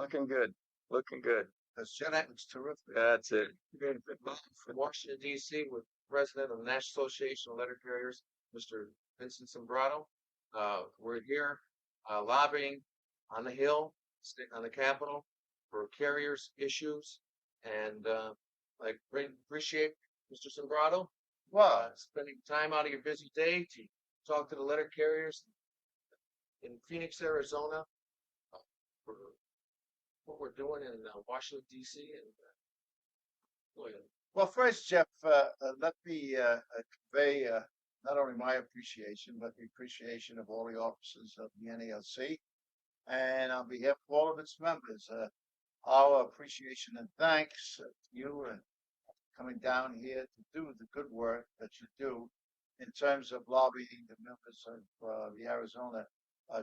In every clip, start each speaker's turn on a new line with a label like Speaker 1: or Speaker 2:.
Speaker 1: Looking good. Looking good.
Speaker 2: That's terrific.
Speaker 1: That's it. Good. From Washington, D.C., with President of the National Association of Letter Carriers, Mr. Vincent Sombrotto. We're here lobbying on the Hill, on the Capitol for carriers issues. And appreciate Mr. Sombrotto
Speaker 2: Well,
Speaker 1: spending time out of your busy day to talk to the letter carriers in Phoenix, Arizona, for what we're doing in Washington, D.C. And go ahead.
Speaker 2: well, first, Jeff, let me convey not only my appreciation, but the appreciation of all the officers of the NALC, and on behalf of all of its members, our appreciation and thanks to you and coming down here to do the good work that you do in terms of lobbying the members of the Arizona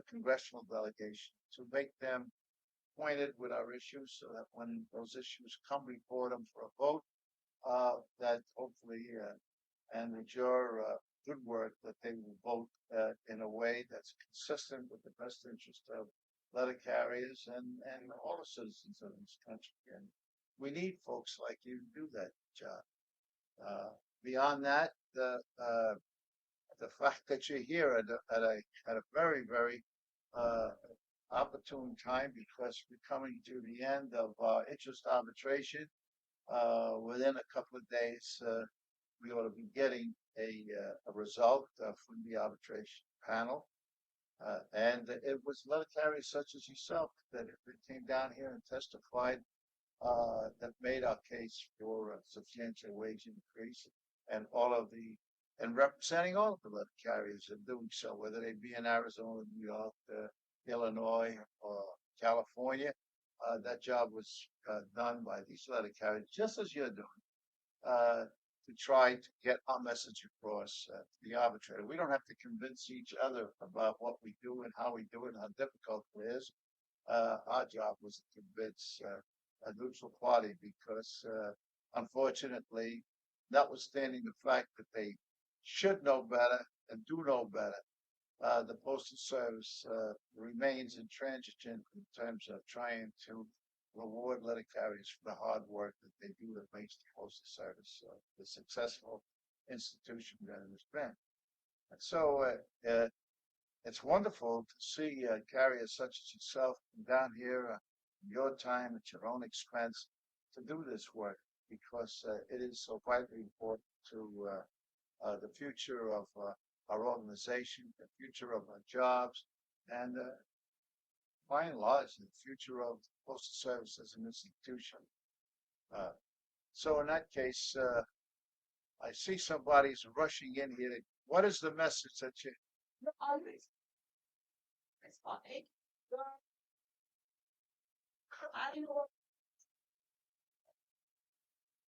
Speaker 2: congressional delegation to make them acquainted with our issues so that when those issues come before them for a vote, that hopefully, and with your good work, that they will vote in a way that's consistent with the best interest of letter carriers and all the citizens of this country. And we need folks like you to do that job. Beyond that, the fact that you're here at a very, very uh, opportune time because we're coming to the end of interest arbitration. Within a couple of days, we ought to be getting a result from the arbitration panel. And it was letter carriers such as yourself that came down here and testified that made our case for a substantial wage increase and all of the and representing all of the letter carriers in doing so, whether they be in Arizona, New York, Illinois, or California. That job was done by these letter carriers, just as you're doing, to try to get our message across to the arbitrator. We don't have to convince each other about what we do and how we do it and how difficult it is. Our job was to convince a neutral party because, unfortunately, notwithstanding the fact that they should know better and do know better, the Postal Service remains intransigent in terms of trying to reward letter carriers for the hard work that they do that makes the Postal Service the successful institution that it has been. And so it's wonderful to see carriers such as yourself come down here your time at your own expense to do this work because it is so vitally important to the future of our organization, the future of our jobs, and by and large, the future of the Postal Service as an institution. Uh, so in that case, I see somebody's rushing in here. What is the message that you?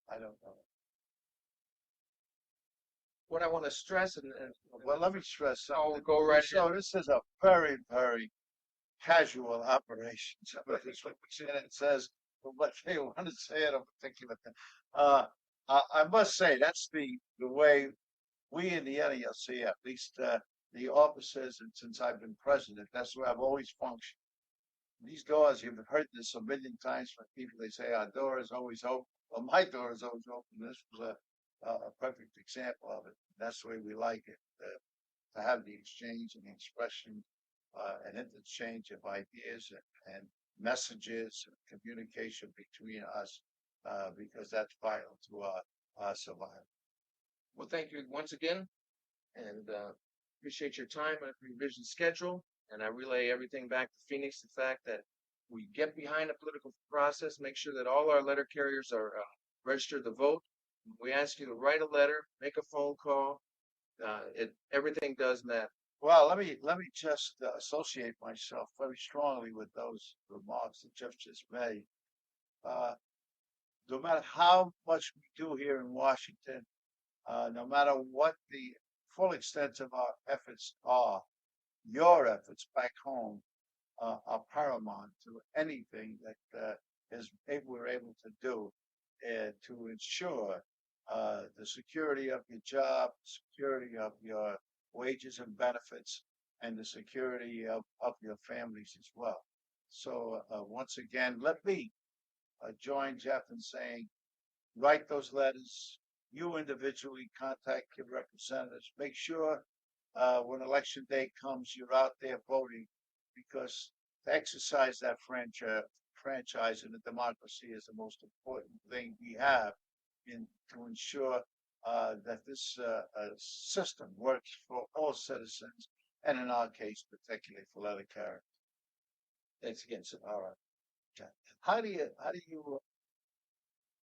Speaker 2: I don't know.
Speaker 1: What I want to stress, and
Speaker 2: Well, let me stress
Speaker 1: I'll
Speaker 2: something.
Speaker 1: go right
Speaker 2: So
Speaker 1: in.
Speaker 2: this is a very, very casual operation. Somebody looks in and says what they want to say at a particular time. Uh, I must say that's the way we in the NELC, at least the officers, and since I've been president, that's the way I've always functioned. These doors, you've heard this a million times from people. They say our door is always open. Well, my door is always open. This was a perfect example of it. That's the way we like it, to have the exchange and the expression and interchange of ideas and messages and communication between us because that's vital to our survival.
Speaker 1: Well, thank you once again, and appreciate your time and your busy schedule. And I relay everything back to Phoenix, the fact that we get behind the political process, make sure that all our letter carriers are registered to vote. We ask you to write a letter, make a phone call. Everything does matter.
Speaker 2: Well, let me just associate myself very strongly with those remarks that Jeff just made. Uh, no matter how much we do here in Washington, no matter what the full extent of our efforts are, your efforts back home are paramount to anything that we're able to do to ensure the security of your job, security of your wages and benefits, and the security of your families as well. So once again, let me join Jeff in saying, write those letters. You individually contact your representatives. Make sure when election day comes, you're out there voting, because to exercise that franchise in a democracy is the most important thing we have in to ensure that this system works for all citizens, and in our case, particularly for letter carriers.
Speaker 1: Thanks again, sir. All right.
Speaker 2: Okay. How do you